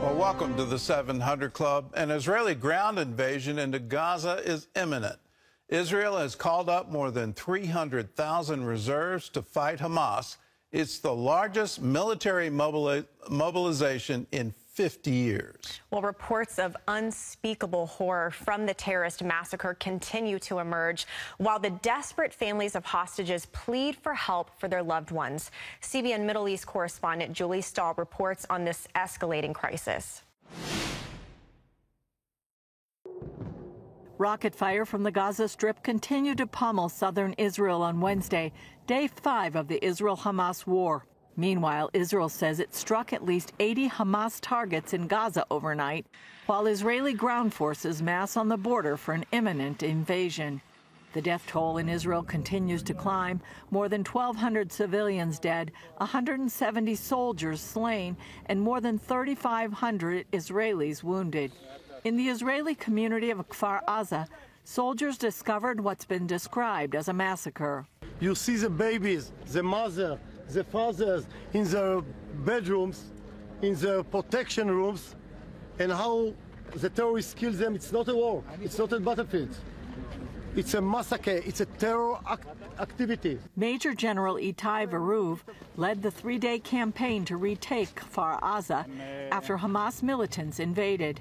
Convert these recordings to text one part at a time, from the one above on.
Well, welcome to the 700 Club. An Israeli ground invasion into Gaza is imminent. Israel has called up more than 300,000 reserves to fight Hamas. It's the largest military mobilization in 50 years. Well, reports of unspeakable horror from the terrorist massacre continue to emerge, while the desperate families of hostages plead for help for their loved ones. CBN Middle East correspondent Julie Stahl reports on this escalating crisis. Rocket fire from the Gaza Strip continued to pummel southern Israel on Wednesday, day 5 of the Israel-Hamas war. Meanwhile, Israel says it struck at least 80 Hamas targets in Gaza overnight, while Israeli ground forces mass on the border for an imminent invasion. The death toll in Israel continues to climb. More than 1,200 civilians dead, 170 soldiers slain, and more than 3,500 Israelis wounded. In the Israeli community of Kfar Aza, soldiers discovered what's been described as a massacre. You see the babies, the mother, the fathers in their bedrooms, in their protection rooms, and how the terrorists kill them. It's not a war. It's not a battlefield. It's a massacre. It's a terror activity. Major General Itai Veruv led the 3-day campaign to retake Kfar Aza after Hamas militants invaded.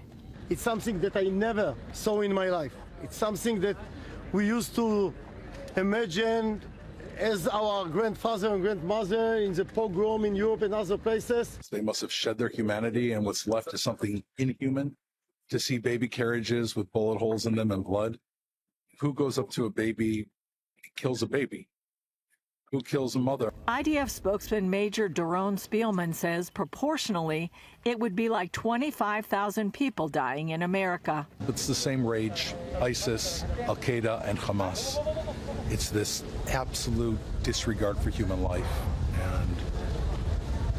It's something that I never saw in my life. It's something that we used to imagine as our grandfather and grandmother in the pogrom in Europe and other places. They must have shed their humanity, and what's left is something inhuman. To see baby carriages with bullet holes in them and blood. Who goes up to a baby and kills a baby? Who kills a mother? IDF spokesman Major Doron Spielman says proportionally, it would be like 25,000 people dying in America. It's the same rage, ISIS, Al-Qaeda, and Hamas. It's this absolute disregard for human life. And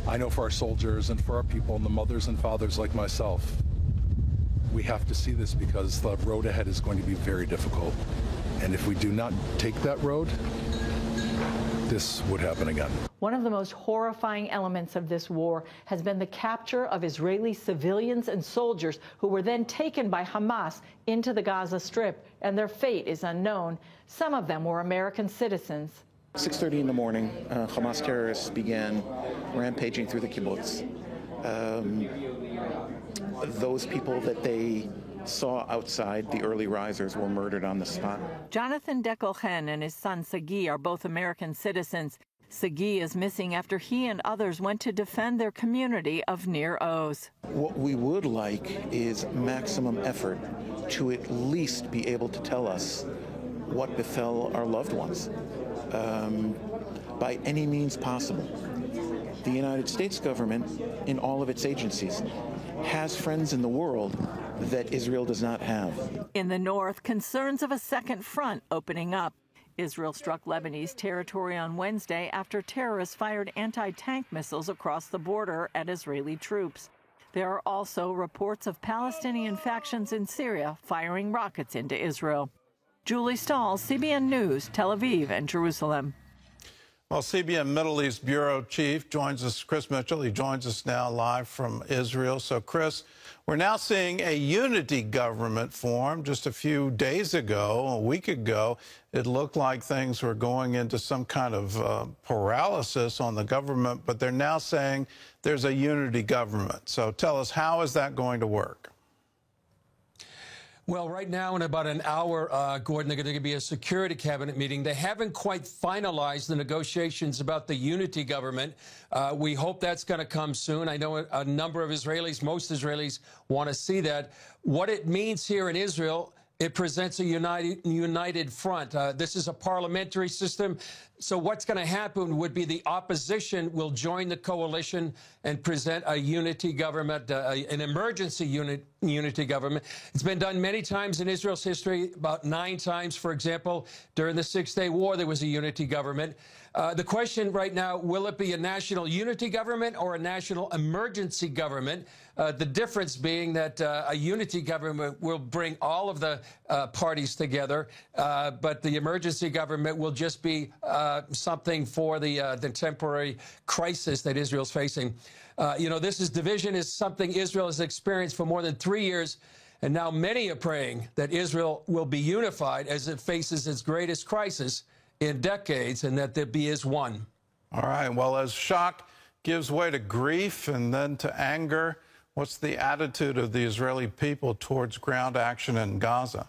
I know for our soldiers and for our people and the mothers and fathers like myself, we have to see this because the road ahead is going to be very difficult. And if we do not take that road, this would happen again. One of the most horrifying elements of this war has been the capture of Israeli civilians and soldiers who were then taken by Hamas into the Gaza Strip, and their fate is unknown. Some of them were American citizens. 6:30 in the morning, Hamas terrorists began rampaging through the kibbutz. Those people that they saw outside, the early risers, were murdered on the spot. Jonathan Dekolchen and his son Sagi are both American citizens. Sagi is missing after he and others went to defend their community of Nir Oz. What we would like is maximum effort to at least be able to tell us what befell our loved ones by any means possible. The United States government, in all of its agencies, has friends in the world that Israel does not have. In the north, concerns of a second front opening up. Israel struck Lebanese territory on Wednesday after terrorists fired anti-tank missiles across the border at Israeli troops. There are also reports of Palestinian factions in Syria firing rockets into Israel. Julie Stahl, CBN News, Tel Aviv and Jerusalem. Well, CBN Middle East Bureau Chief joins us, Chris Mitchell. He joins us now live from Israel. So, Chris, we're now seeing a unity government form. Just a few days ago, a week ago, it looked like things were going into some kind of paralysis on the government, but they're now saying there's a unity government. So tell us, how is that going to work? Well, right now, in about an hour, Gordon, there's going to be a security cabinet meeting. They haven't quite finalized the negotiations about the unity government. We hope that's going to come soon. I know a number of Israelis, most Israelis, want to see that. What it means here in Israel, it presents a united front. This is a parliamentary system. So what's going to happen would be the opposition will join the coalition and present a unity government, an emergency unity government. It's been done many times in Israel's history, about 9 times, for example. During the Six-Day War, there was a unity government. The question right now, will it be a national unity government or a national emergency government? The difference being that a unity government will bring all of the parties together, but the emergency government will just be something for the temporary crisis that Israel's facing. This division is something Israel has experienced for more than 3 years, and now many are praying that Israel will be unified as it faces its greatest crisis in decades, and that there be as one. All right. Well, as shock gives way to grief and then to anger, what's the attitude of the Israeli people towards ground action in Gaza?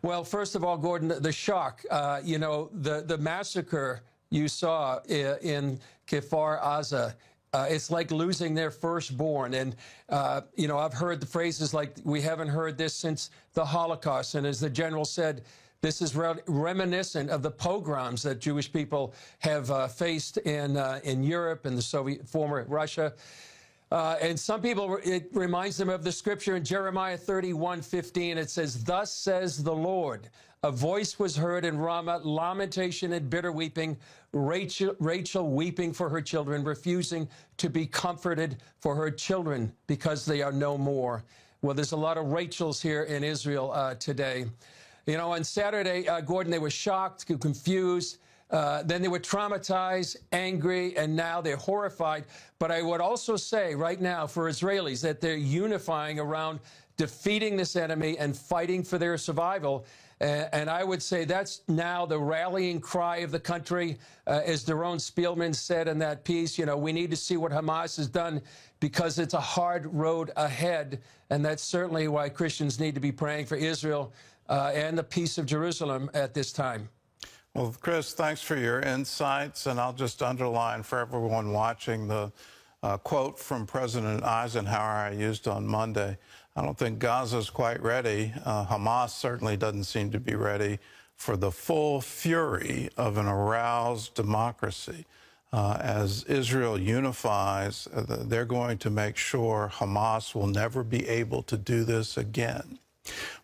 Well, first of all, Gordon, the shock, the massacre you saw in Kfar Aza, it's like losing their firstborn. And, I've heard the phrases like, we haven't heard this since the Holocaust. And as the general said, this is reminiscent of the pogroms that Jewish people have faced in Europe and the former Russia. And some people, it reminds them of the scripture in Jeremiah 31:15. It says, "Thus says the Lord, a voice was heard in Ramah, lamentation and bitter weeping, Rachel weeping for her children, refusing to be comforted for her children because they are no more." Well, there's a lot of Rachels here in Israel today. On Saturday, Gordon, they were shocked, confused. Then they were traumatized, angry, and now they're horrified. But I would also say right now for Israelis that they're unifying around defeating this enemy and fighting for their survival. And I would say that's now the rallying cry of the country. As Doron Spielman said in that piece, we need to see what Hamas has done because it's a hard road ahead. And that's certainly why Christians need to be praying for Israel and the peace of Jerusalem at this time. Well, Chris, thanks for your insights. And I'll just underline for everyone watching the quote from President Eisenhower I used on Monday. I don't think Gaza's quite ready. Hamas certainly doesn't seem to be ready for the full fury of an aroused democracy. As Israel unifies, they're going to make sure Hamas will never be able to do this again.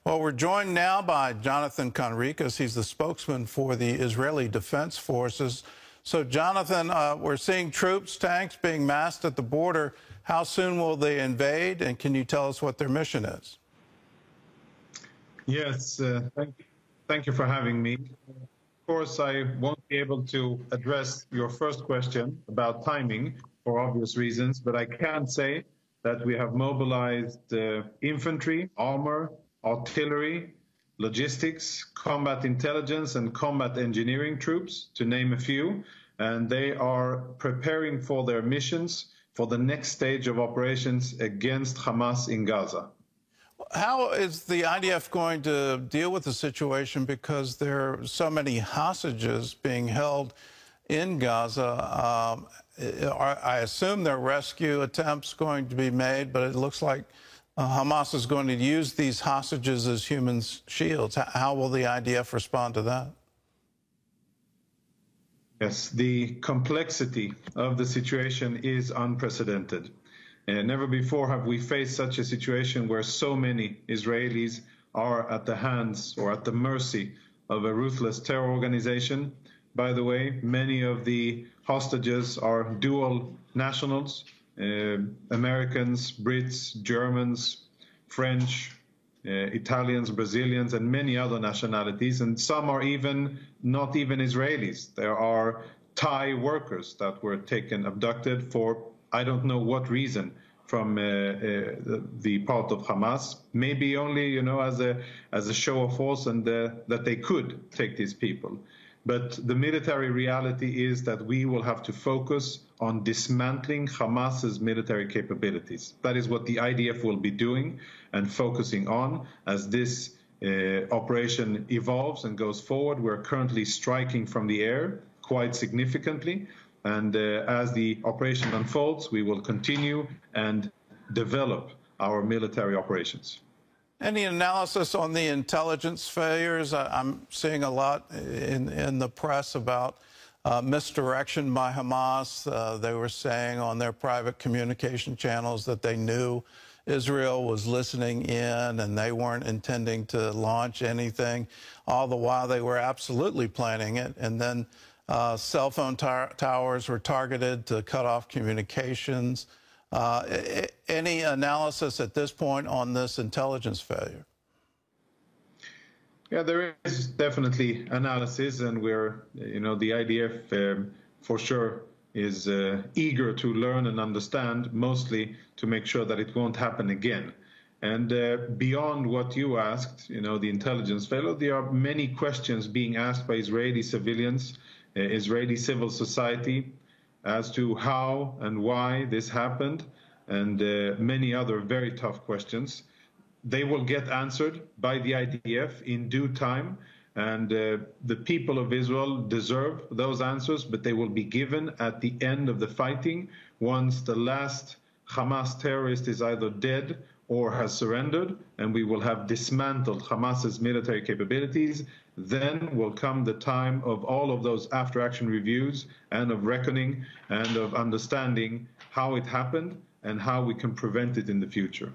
Well, we're joined now by Jonathan Conricus. He's the spokesman for the Israeli Defense Forces. So, Jonathan, we're seeing troops, tanks being massed at the border. How soon will they invade, and can you tell us what their mission is? Yes, thank you for having me. Of course, I won't be able to address your first question about timing for obvious reasons, but I can say that we have mobilized infantry, armor, artillery, logistics, combat intelligence, and combat engineering troops, to name a few, and they are preparing for their missions for the next stage of operations against Hamas in Gaza. How is the IDF going to deal with the situation because there are so many hostages being held in Gaza? I assume there are rescue attempts going to be made, but it looks like Hamas is going to use these hostages as human shields. How will the IDF respond to that? Yes, the complexity of the situation is unprecedented. Never before have we faced such a situation where so many Israelis are at the hands or at the mercy of a ruthless terror organization. By the way, many of the hostages are dual nationals, Americans, Brits, Germans, French, Italians, Brazilians, and many other nationalities. And some are not even Israelis. There are Thai workers that were abducted for I don't know what reason from the part of Hamas. Maybe only, as a show of force and that they could take these people. But the military reality is that we will have to focus on dismantling Hamas's military capabilities. That is what the IDF will be doing and focusing on as this operation evolves and goes forward. We're currently striking from the air quite significantly. And as the operation unfolds, we will continue and develop our military operations. Any analysis on the intelligence failures? I'm seeing a lot in the press about misdirection by Hamas. They were saying on their private communication channels that they knew Israel was listening in and they weren't intending to launch anything, all the while they were absolutely planning it. And then cell phone towers were targeted to cut off communications. Any analysis at this point on this intelligence failure? Yeah, there is definitely analysis, and we're, the IDF for sure is eager to learn and understand, mostly to make sure that it won't happen again. And beyond what you asked, the intelligence fellow, there are many questions being asked by Israeli civilians, Israeli civil society, as to how and why this happened, and many other very tough questions. They will get answered by the IDF in due time, and the people of Israel deserve those answers, but they will be given at the end of the fighting, once the last Hamas terrorist is either dead or has surrendered, and we will have dismantled Hamas's military capabilities. Then will come the time of all of those after-action reviews and of reckoning and of understanding how it happened and how we can prevent it in the future.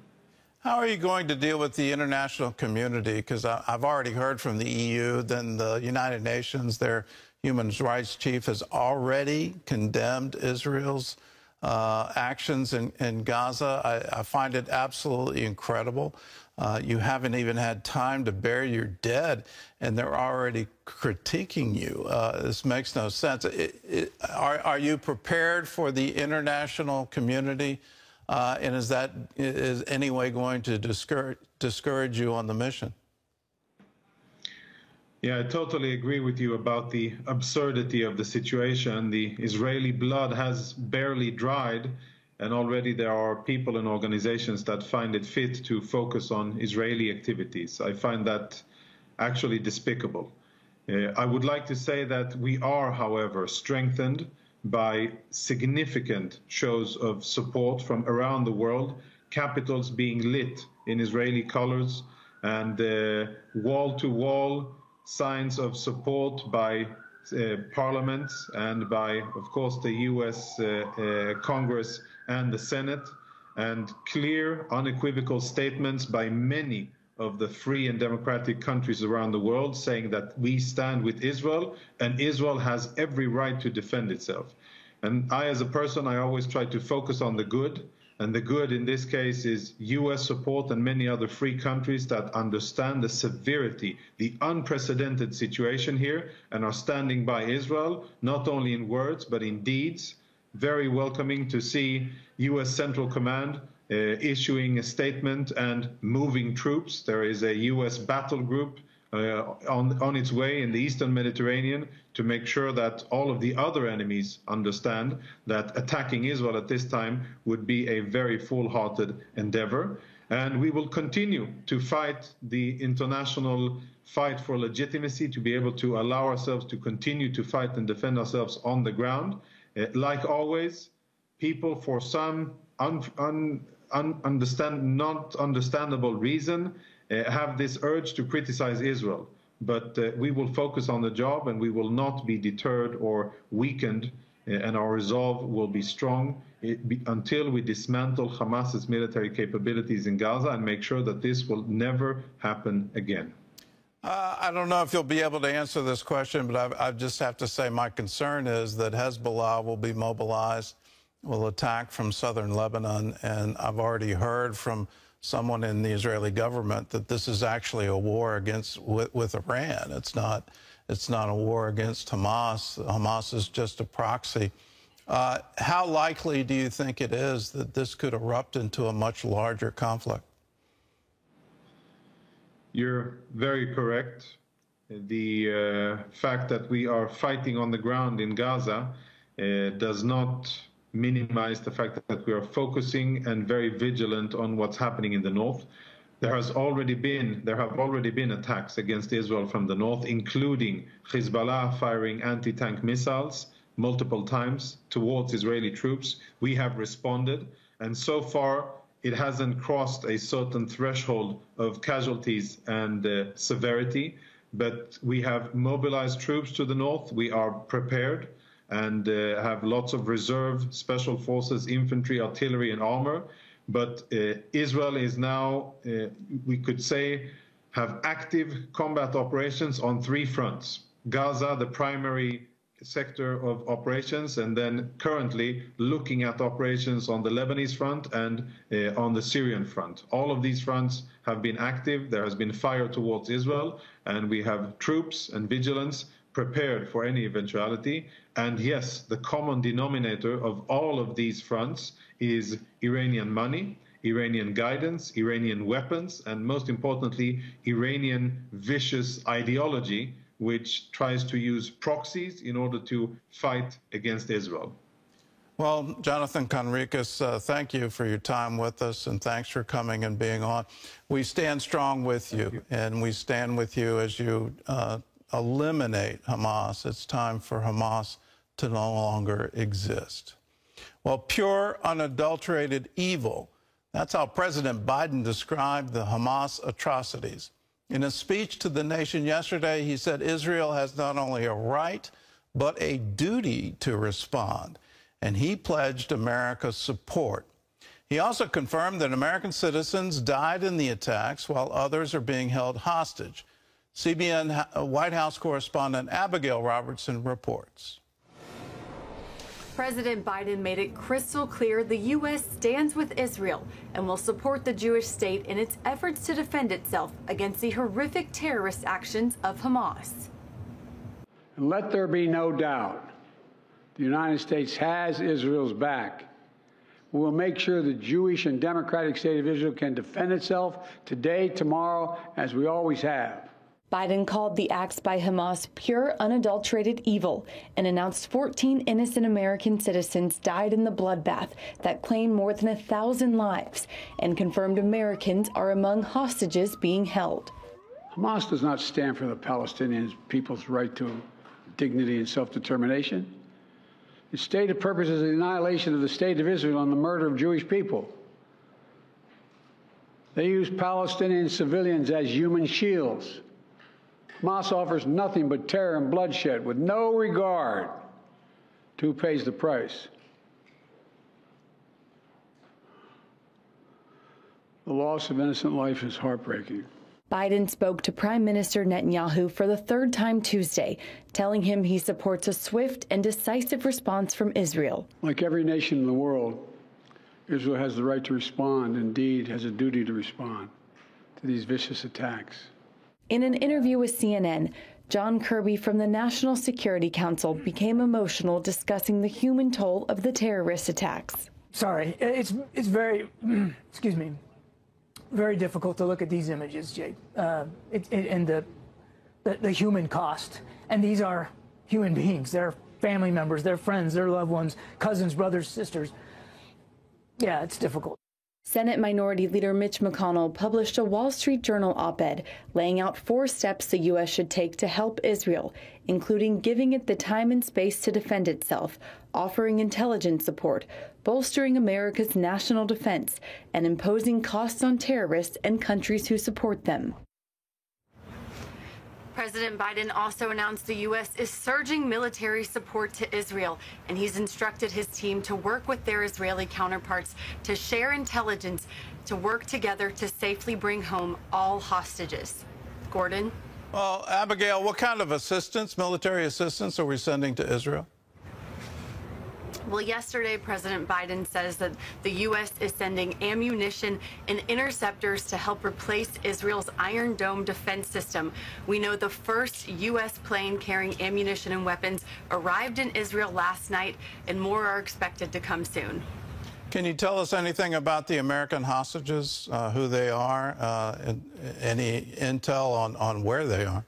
How are you going to deal with the international community? Because I've already heard from the EU, then the United Nations, their human rights chief has already condemned Israel's actions in Gaza. I find it absolutely incredible. You haven't even had time to bury your dead, and they're already critiquing you. This makes no sense. Are you prepared for the international community? And is any way going to discourage you on the mission? Yeah, I totally agree with you about the absurdity of the situation. The Israeli blood has barely dried, and already there are people and organizations that find it fit to focus on Israeli activities. I find that actually despicable. I would like to say that we are, however, strengthened by significant shows of support from around the world, capitals being lit in Israeli colors, and wall-to-wall signs of support by parliaments and by, of course, the U.S. Congress and the Senate, and clear, unequivocal statements by many of the free and democratic countries around the world saying that we stand with Israel and Israel has every right to defend itself. And I, as a person, I always try to focus on the good. And the good in this case is U.S. support and many other free countries that understand the severity, the unprecedented situation here, and are standing by Israel, not only in words, but in deeds. Very welcoming to see U.S. Central Command issuing a statement and moving troops. There is a U.S. battle group on its way in the Eastern Mediterranean to make sure that all of the other enemies understand that attacking Israel at this time would be a very foolhardy endeavor. And we will continue to fight the international fight for legitimacy, to be able to allow ourselves to continue to fight and defend ourselves on the ground. Like always, people, for some not understandable reason, have this urge to criticize Israel. But we will focus on the job, and we will not be deterred or weakened, and our resolve will be strong until we dismantle Hamas's military capabilities in Gaza and make sure that this will never happen again. I don't know if you'll be able to answer this question, but I just have to say my concern is that Hezbollah will be mobilized, will attack from southern Lebanon, and I've already heard from someone in the Israeli government that this is actually a war with Iran. It's not a war against Hamas. Hamas is just a proxy. How likely do you think it is that this could erupt into a much larger conflict? You're very correct. The fact that we are fighting on the ground in Gaza does not minimize the fact that we are focusing and very vigilant on what's happening in the north. There have already been attacks against Israel from the north, including Hezbollah firing anti-tank missiles multiple times towards Israeli troops. We have responded, and so far it hasn't crossed a certain threshold of casualties and severity, but we have mobilized troops to the north. We are prepared and have lots of reserve, special forces, infantry, artillery, and armor. But Israel is now, we could say, have active combat operations on 3 fronts. Gaza, the primary sector of operations, and then currently looking at operations on the Lebanese front and on the Syrian front. All of these fronts have been active. There has been fire towards Israel, and we have troops and vigilance prepared for any eventuality. And yes, the common denominator of all of these fronts is Iranian money, Iranian guidance, Iranian weapons, and most importantly, Iranian vicious ideology, which tries to use proxies in order to fight against Israel. Well, Jonathan Conricus, thank you for your time with us, and thanks for coming and being on. We stand strong with you, and we stand with you as you eliminate Hamas. It's time for Hamas to no longer exist. Well, pure, unadulterated evil. That's how President Biden described the Hamas atrocities. In a speech to the nation yesterday, he said Israel has not only a right, but a duty to respond. And he pledged America's support. He also confirmed that American citizens died in the attacks while others are being held hostage. CBN White House correspondent Abigail Robertson reports. President Biden made it crystal clear the U.S. stands with Israel and will support the Jewish state in its efforts to defend itself against the horrific terrorist actions of Hamas. And let there be no doubt, the United States has Israel's back. We will make sure the Jewish and democratic state of Israel can defend itself today, tomorrow, as we always have. Biden called the acts by Hamas pure, unadulterated evil and announced 14 innocent American citizens died in the bloodbath that claimed more than 1,000 lives and confirmed Americans are among hostages being held. Hamas does not stand for the Palestinian people's right to dignity and self-determination. Its stated purpose is the annihilation of the state of Israel and the murder of Jewish people. They use Palestinian civilians as human shields. Hamas offers nothing but terror and bloodshed with no regard to who pays the price. The loss of innocent life is heartbreaking. Biden spoke to Prime Minister Netanyahu for the third time Tuesday, telling him he supports a swift and decisive response from Israel. Like every nation in the world, Israel has the right to respond, indeed has a duty to respond to these vicious attacks. In an interview with CNN, John Kirby from the National Security Council became emotional discussing the human toll of the terrorist attacks. Sorry, it's very, excuse me, very difficult to look at these images, Jake, and the human cost. And these are human beings. They're family members, they're friends, they're loved ones, cousins, brothers, sisters. Yeah, it's difficult. Senate Minority Leader Mitch McConnell published a Wall Street Journal op-ed laying out 4 steps the U.S. should take to help Israel, including giving it the time and space to defend itself, offering intelligence support, bolstering America's national defense, and imposing costs on terrorists and countries who support them. President Biden also announced the U.S. is surging military support to Israel, and he's instructed his team to work with their Israeli counterparts to share intelligence, to work together to safely bring home all hostages. Gordon? Well, Abigail, what kind of assistance, military assistance, are we sending to Israel? Well, yesterday, President Biden says that the U.S. is sending ammunition and interceptors to help replace Israel's Iron Dome defense system. We know the first U.S. plane carrying ammunition and weapons arrived in Israel last night, and more are expected to come soon. Can you tell us anything about the American hostages, who they are, and any intel on where they are?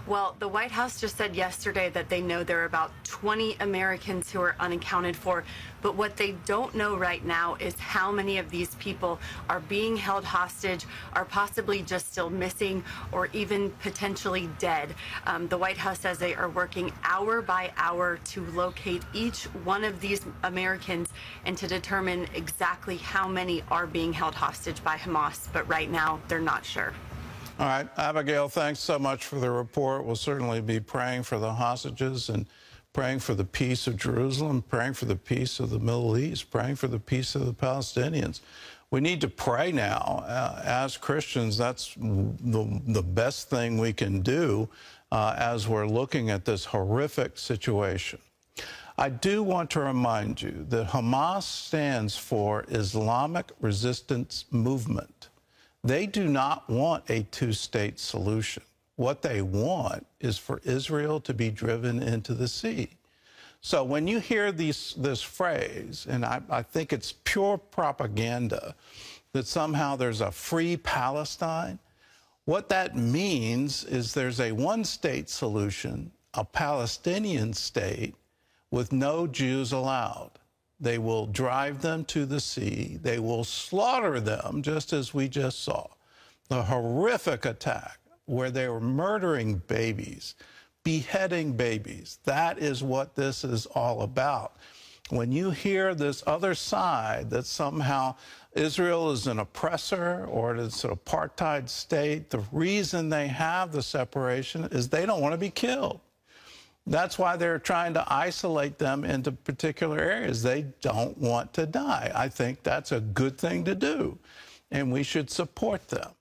Well, the White House just said yesterday that they know there are about 20 Americans who are unaccounted for. But what they don't know right now is how many of these people are being held hostage, are possibly just still missing, or even potentially dead. The White House says they are working hour by hour to locate each one of these Americans and to determine exactly how many are being held hostage by Hamas. But right now, they're not sure. All right, Abigail, thanks so much for the report. We'll certainly be praying for the hostages and praying for the peace of Jerusalem, praying for the peace of the Middle East, praying for the peace of the Palestinians. We need to pray now. As Christians, that's the best thing we can do as we're looking at this horrific situation. I do want to remind you that Hamas stands for Islamic Resistance Movement. They do not want a two-state solution. What they want is for Israel to be driven into the sea. So when you hear this phrase, and I think it's pure propaganda, that somehow there's a free Palestine, what that means is there's a one-state solution, a Palestinian state, with no Jews allowed. They will drive them to the sea. They will slaughter them, just as we just saw. The horrific attack where they were murdering babies, beheading babies. That is what this is all about. When you hear this other side that somehow Israel is an oppressor or it's an apartheid state, the reason they have the separation is they don't want to be killed. That's why they're trying to isolate them into particular areas. They don't want to die. I think that's a good thing to do, and we should support them.